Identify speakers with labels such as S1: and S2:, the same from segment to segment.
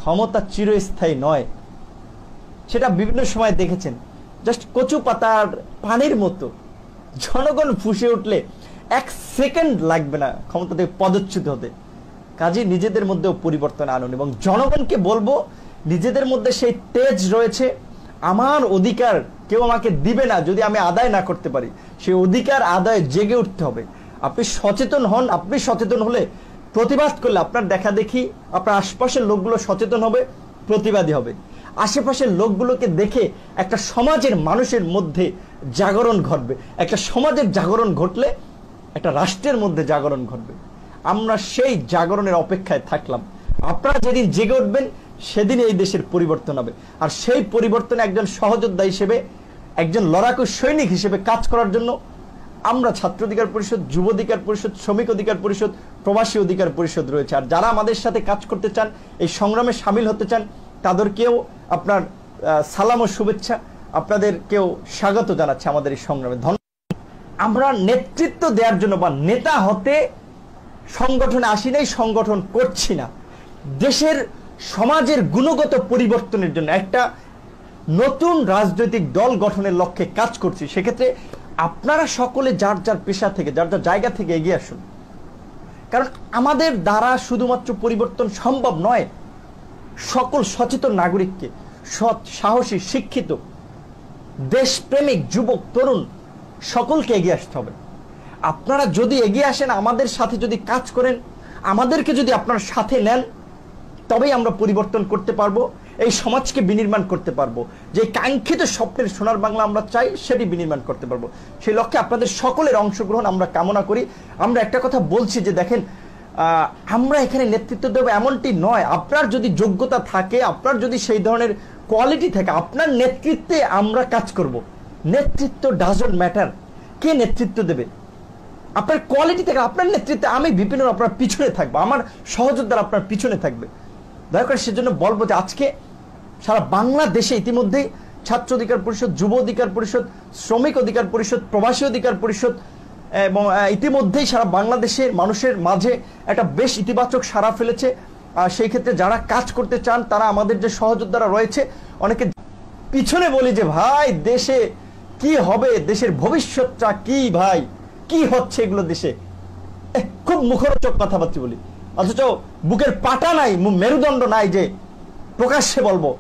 S1: ক্ষমতা চিরস্থায়ী নয়, সেটা বিভিন্ন সময় দেখেছেন। জাস্ট কচু পাতার পানির মতো, জনগণ ফুঁসে উঠলে 1 সেকেন্ড লাগবে না ক্ষমতা থেকে পদচ্যুত হতে। কাজে নিজেদের মধ্যেও পরিবর্তন আনুন এবং জনগণকে বলবো নিজেদের মধ্যে সেই তেজ রয়েছে, আমার অধিকার কেউ আমাকে দিবে না যদি আমি আদায় না করতে পারি, সেই অধিকার আদায় জেগে উঠতে হবে। আপনি সচেতন হন, আপনি সচেতন হলে প্রতিবাদ করলে আপনার দেখা দেখি আপনার আশপাশের লোকগুলো সচেতন হবে, প্রতিবাদী হবে। আশেপাশের লোকগুলোকে দেখে একটা সমাজের মানুষের মধ্যে জাগরণ ঘটবে, একটা সমাজের জাগরণ ঘটলে একটা রাষ্ট্রের মধ্যে জাগরণ ঘটবে। আমরা সেই জাগরণের অপেক্ষায় থাকলাম। আপনারা যেদিন জেগে উঠবেন সেদিন এই দেশের পরিবর্তন হবে। আর সেই পরিবর্তনে একজন সহযোদ্ধা হিসেবে, একজন লড়াকু সৈনিক হিসেবে কাজ করার জন্য আমরা ছাত্র অধিকার পরিষদ, যুব অধিকার পরিষদ, শ্রমিক অধিকার পরিষদ, প্রবাসী অধিকার পরিষদ রয়েছে। আর যারা আমাদের সাথে কাজ করতে চান, এই সংগ্রামে সামিল হতে চান, তাদেরকেও আপনার সালাম ও শুভেচ্ছা, আপনাদেরকেও স্বাগত জানাচ্ছে আমাদের এই সংগ্রামে। ধন্যবাদ। আমরা নেতৃত্ব দেওয়ার জন্য বা নেতা হতে সংগঠনে আসি নাই, সংগঠন করছি না। দেশের সমাজের গুণগত পরিবর্তনের জন্য একটা নতুন রাজনৈতিক দল গঠনের লক্ষ্যে কাজ করছি। সেক্ষেত্রে আপনারা সকলে যার যার পেশা থেকে, যার যার জায়গা থেকে এগিয়ে আসুন। কারণ আমাদের দ্বারা শুধুমাত্র পরিবর্তন সম্ভব নয়, সকল সচেতন নাগরিককে, সৎ, সাহসী, শিক্ষিত, দেশপ্রেমিক যুবক, তরুণ সকলকে এগিয়ে আসতে হবে। আপনারা যদি এগিয়ে আসেন, আমাদের সাথে যদি কাজ করেন, আমাদেরকে যদি আপনার সাথে নেন, তবেই আমরা পরিবর্তন করতে পারবো, এই সমাজকে বিনির্মাণ করতে পারবো। যে কাঙ্ক্ষিত স্বপ্নের সোনার বাংলা আমরা চাই, সেটি বিনির্মাণ করতে পারবো। সেই লক্ষ্যে আপনাদের সকলের অংশগ্রহণ আমরা কামনা করি। আমরা একটা কথা বলছি যে দেখেন, আমরা এখানে নেতৃত্ব দেবো এমনটি নয়। আপনার যদি যোগ্যতা থাকে, আপনার যদি সেই ধরনের কোয়ালিটি থাকে, আপনার নেতৃত্বে আমরা কাজ করব। নেতৃত্ব ডাজন্ট ম্যাটার, কে নেতৃত্ব দেবে। আপনার কোয়ালিটি থেকে, আপনার নেতৃত্বে আমি বিপিন আপনার পিছনে থাকবো, আমার সহযোদ্ধারা আপনার পিছনে থাকবে। দয়া করে সেজন্য বলবো যে আজকে সারা বাংলাদেশে ইতিমধ্যেই ছাত্র অধিকার পরিষদ, যুব অধিকার পরিষদ, শ্রমিক অধিকার পরিষদ, প্রবাসী অধিকার পরিষদ এবং ইতিমধ্যেই সারা বাংলাদেশের মানুষের মাঝে একটা বেশ ইতিবাচক সাড়া ফেলেছে। সেই ক্ষেত্রে যারা কাজ করতে চান, তারা আমাদের যে সহযোদ্ধারা রয়েছে, অনেকে পিছনে বলি যে ভাই দেশে কি হবে, দেশের ভবিষ্যৎটা কি, ভাই কি হচ্ছে এগুলো দেশে, খুব মুখরোচক কথাবার্তা বলি, অথচ বুকের পাটা নাই, মেরুদণ্ড নাই যে প্রকাশ্যে বলবো।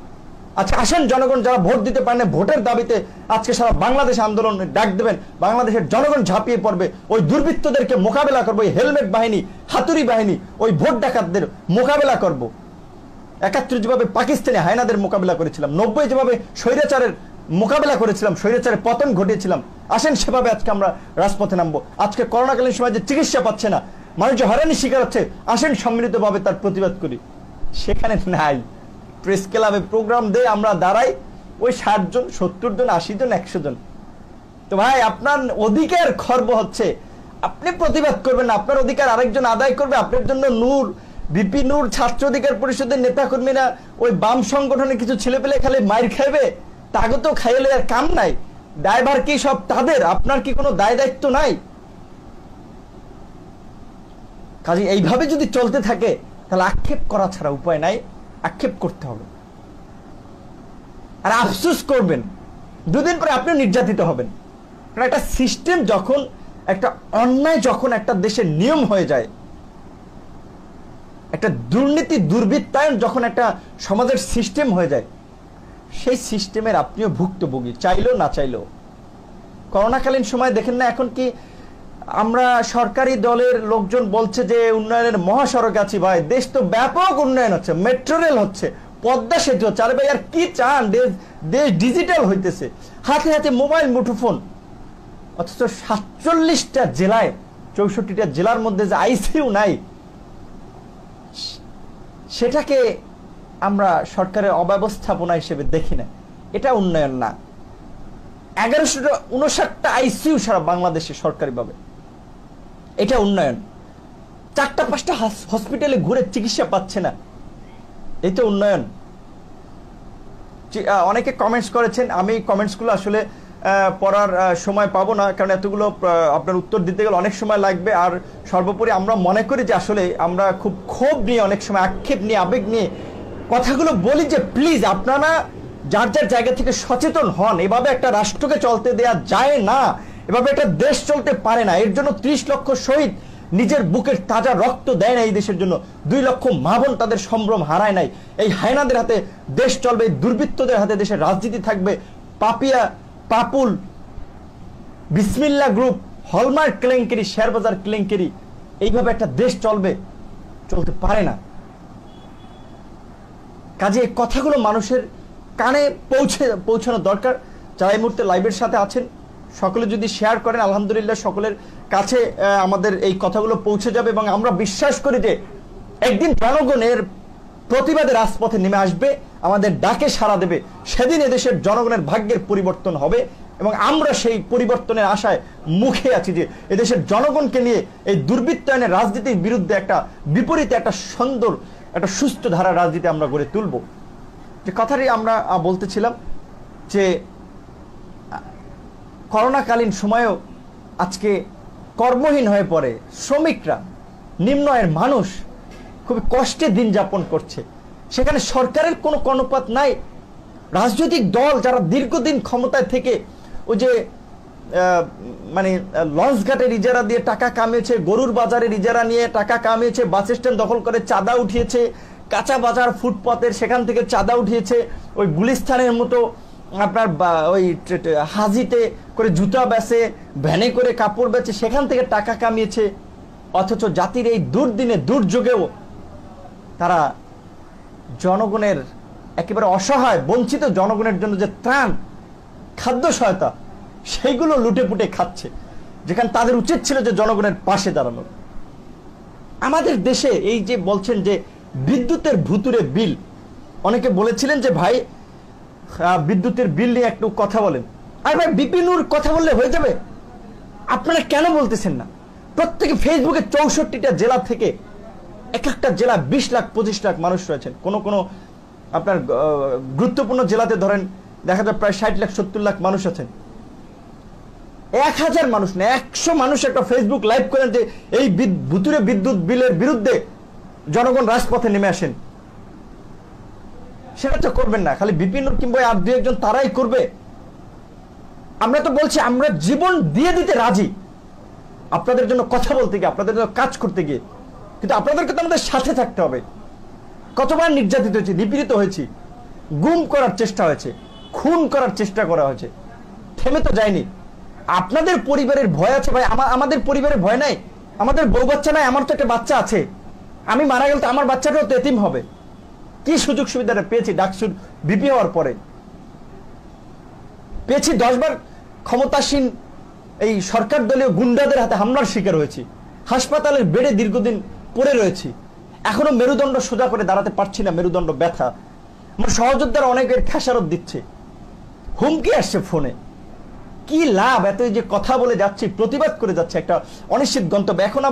S1: আচ্ছা আসেন, জনগণ যারা ভোট দিতে পারেন, ভোটের দাবিতে আজকে সারা বাংলাদেশ আন্দোলন ডাক দেবেন, বাংলাদেশের জনগণ ঝাঁপিয়ে পড়বে, ওই দুর্বৃত্তদেরকে মোকাবেলা করবো, ওই হেলমেট বাহিনী, হাতুড়ি বাহিনী, ওই ভোট ডাকাতদের মোকাবেলা করব। 71 যেভাবে পাকিস্তানি হায়নাদের মোকাবেলা করেছিলাম, 90 যেভাবে স্বৈরাচারের মোকাবেলা করেছিলাম, স্বৈরাচারের পতন ঘটিয়েছিলাম, আসেন সেভাবে আজকে আমরা রাজপথে নামবো। আজকে করোনাকালীন সময় যে চিকিৎসা পাচ্ছে না, মানুষ যে হয়রানির শিকার হচ্ছে, আসেন সম্মিলিতভাবে তার প্রতিবাদ করি। সেখানে নাই, প্রেস ক্লাবে প্রোগ্রাম দিয়ে আমরা দাঁড়াই, ওই 60 জন, 70 জন, 80 জন, 100 জন। তো ভাই আপনার অধিকার খর্ব হচ্ছে, আপনি প্রতিবাদ করবেন না, আপনার অধিকার আরেকজন আদায় করবে। আপনার জন্য নূর, বিপি নূর, ছাত্র অধিকার পরিষদের নেতাকর্মীরা, ওই বাম সংগঠনে কিছু ছেলেপেলে খালি মাইর খাইবে, তাকে তো খাইলে আর কাম নাই। দায়ভার কি সব তাদের? আপনার কি কোনো দায় দায়িত্ব নাই? কাজে এইভাবে যদি চলতে থাকে তাহলে আক্ষেপ করা ছাড়া উপায় নাই, আক্ষেপ করতে হবে। আর আফসোস করবেন, দুদিন পরে আপনি নির্যাতিত হবেন। কারণ একটা সিস্টেম যখন, একটা অন্যায় যখন একটা দেশের নিয়ম হয়ে যায়, একটা দুর্নীতি, দুর্বৃত্তায়ন যখন একটা সমাজের সিস্টেম হয়ে যায়, সেই সিস্টেমের আপনিও ভুক্তভোগী, চাইলেও না চাইলেও। করোনাকালীন সময় দেখেন না, এখন কি আমরা সরকারি দলের লোকজন বলছে যে উন্নয়নের মহাসড়ক আছি। ভাই দেশ তো ব্যাপক উন্নয়ন হচ্ছে, মেট্রো রেল হচ্ছে, পদ্মা সেতু হচ্ছে। আরে ভাই আর কি চান? দেশ ডিজিটাল হইতেছে, হাতে হাতে মোবাইল, মুঠোফোন। অথচ 47টা জেলায়, 64টা জেলার মধ্যে যে আইসিইউ নাই, সেটাকে আমরা সরকারের অব্যবস্থাপনা হিসেবে দেখি না। এটা উন্নয়ন না। 1159টা আইসিইউ সারা বাংলাদেশে সরকারিভাবে, এটা উন্নয়ন? 4টা-5টা হসপিটালে ঘুরে চিকিৎসা পাচ্ছে না, এই তো উন্নয়ন? অনেকে কমেন্টস করেছেন, আমি কমেন্টসগুলো আসলে পড়ার সময় পাবো না, কারণ এতগুলো আপনার উত্তর দিতে গেলে অনেক সময় লাগবে। আর সর্বোপরি আমরা মনে করি যে আসলে আমরা খুব ক্ষোভ নিয়ে, অনেক সময় আক্ষেপ নিয়ে, আবেগ নিয়ে কথাগুলো বলি যে প্লিজ আপনারা যার যার জায়গা থেকে সচেতন হন। এভাবে একটা রাষ্ট্রকে চলতে দেয়া যায় না, এভাবে একটা দেশ চলতে পারে না। এর জন্য 30 লক্ষ শহীদ নিজের বুকের তাজা রক্ত দেয় না এই দেশের জন্য। 2 লক্ষ মা বোন তাদের সম্ভ্রম হারায় নাই। এই হায়নাদের হাতে দেশ চলবে, এই দুর্বৃত্তদের হাতে দেশের রাজনীতি থাকবে। পাপিয়া, পাপুল, বিসমিল্লা গ্রুপ, হলমার্ক কেলেঙ্কারি, শেয়ারবাজার কেলেঙ্কারি, এইভাবে একটা দেশ চলতে পারে না। কাজে এই কথাগুলো মানুষের কানে পৌঁছানো দরকার। যারা এই মুহূর্তে লাইভের সাথে আছেন সকলে যদি শেয়ার করেন, আলহামদুলিল্লাহ সকলের কাছে আমাদের এই কথাগুলো পৌঁছে যাবে এবং আমরা বিশ্বাস করি যে একদিন জনগণের প্রতিবাদে রাজপথে নেমে আসবে, আমাদের ডাকে সাড়া দেবে। সেদিন এদেশের জনগণের ভাগ্যের পরিবর্তন হবে এবং আমরা সেই পরিবর্তনের আশায় মুখে আছি যে এদেশের জনগণকে নিয়ে এই দুর্বৃত্তায়নের রাজনীতির বিরুদ্ধে একটা বিপরীতে একটা সুন্দর, একটা সুস্থ ধারার রাজনীতি আমরা গড়ে তুলব। যে কথাটি আমরা বলতেছিলাম যে করোনাকালীন সময়েও আজকে কর্মহীন হয়ে পড়ে শ্রমিকরা, নিম্ন আয়ের মানুষ খুবই কষ্টে দিন যাপন করছে। সেখানে সরকারের কোনো কর্ণপাত নাই। রাজনৈতিক দল যারা দীর্ঘদিন ক্ষমতায় থেকে ওই যে মানে লঞ্চঘাটের ইজারা দিয়ে টাকা কামিয়েছে, গরুর বাজারের ইজারা নিয়ে টাকা কামিয়েছে, বাস স্ট্যান্ড দখল করে চাঁদা উঠিয়েছে, কাঁচা বাজার ফুটপাতের সেখান থেকে চাঁদা উঠিয়েছে, ওই গুলিস্তানের মতো আপনার ওই হাজিতে করে জুতা বেচে, ভ্যানে করে কাপড় বেচে, সেখান থেকে টাকা কামিয়েছে। অথচ জাতির এই দুর্দিনে দুর্যোগেও তারা জনগণের একেবারে অসহায় বঞ্চিত জনগণের জন্য যে ত্রাণ, খাদ্য সহায়তা, সেইগুলো লুটে পুটে খাচ্ছে, যেখানে তাদের উচিত ছিল যে জনগণের পাশে দাঁড়ানো। আমাদের দেশে এই যে বলছেন যে বিদ্যুতের ভুতুরে বিল, অনেকে বলেছিলেন যে ভাই বিদ্যুতের বিল নিয়ে একটু কথা বলেন। আর ভাই বিপিনুর কথা বললে হয়ে যাবে? আপনারা কেন বলতেছেন না? প্রত্যেকে ফেসবুকে 64টা জেলা থেকে এক একটা জেলা 20 লাখ 25 লাখ মানুষ রয়েছেন। কোন কোন আপনার গুরুত্বপূর্ণ জেলাতে ধরেন দেখা যায় প্রায় 60 লাখ 70 লাখ মানুষ আছেন। 1000 মানুষ না, 100 মানুষ একটা ফেসবুক লাইভ করেন যে এই ভুতুরে বিদ্যুৎ বিলের বিরুদ্ধে জনগণ রাজপথে নেমে আসেন। সেটা তো করবেন না, খালি বিপিনুর কিংবা আর 2-1 তারাই করবে। আমরা তো বলছি আমরা জীবন দিয়ে দিতে রাজি আপনাদের জন্য কথা বলতে গিয়ে, আপনাদের জন্য কাজ করতে গিয়ে, কিন্তু আপনাদেরকে তো আমাদের সাথে থাকতে হবে। কতবার নির্যাতিত হয়েছি, নিপীড়িত হয়েছি, গুম করার চেষ্টা হয়েছে, খুন করার চেষ্টা করা হয়েছে, থেমে তো যায়নি। আপনাদের পরিবারের ভয় আছে ভাই, আমাদের পরিবারের ভয় নাই। আমাদের বউ বাচ্চা নাই, আমার তো একটা বাচ্চা আছে। আমি মারা গেলে তো আমার বাচ্চাটাও তো এতিম হবে। কি সুযোগ সুবিধাটা পেয়েছি ডাকসুর বিপি হওয়ার পরে, পেয়েছি 10 বার ক্ষমতাসীন এই সরকার দলীয় গুন্ডাদের হাতে হামলার শিকার হয়েছি, হাসপাতালের বেডে দীর্ঘদিন পড়ে রয়েছি, এখনো মেরুদণ্ড সোজা করে দাঁড়াতে পারছি না, মেরুদণ্ড ব্যথা। আমার সহযোদ্ধারা অনেকের খেসারত দিচ্ছে, হুমকি আসছে ফোনে। কি লাভ এত যে কথা বলে যাচ্ছি, প্রতিবাদ করে যাচ্ছে একটা অনিশ্চিত গন্তব্য। এখন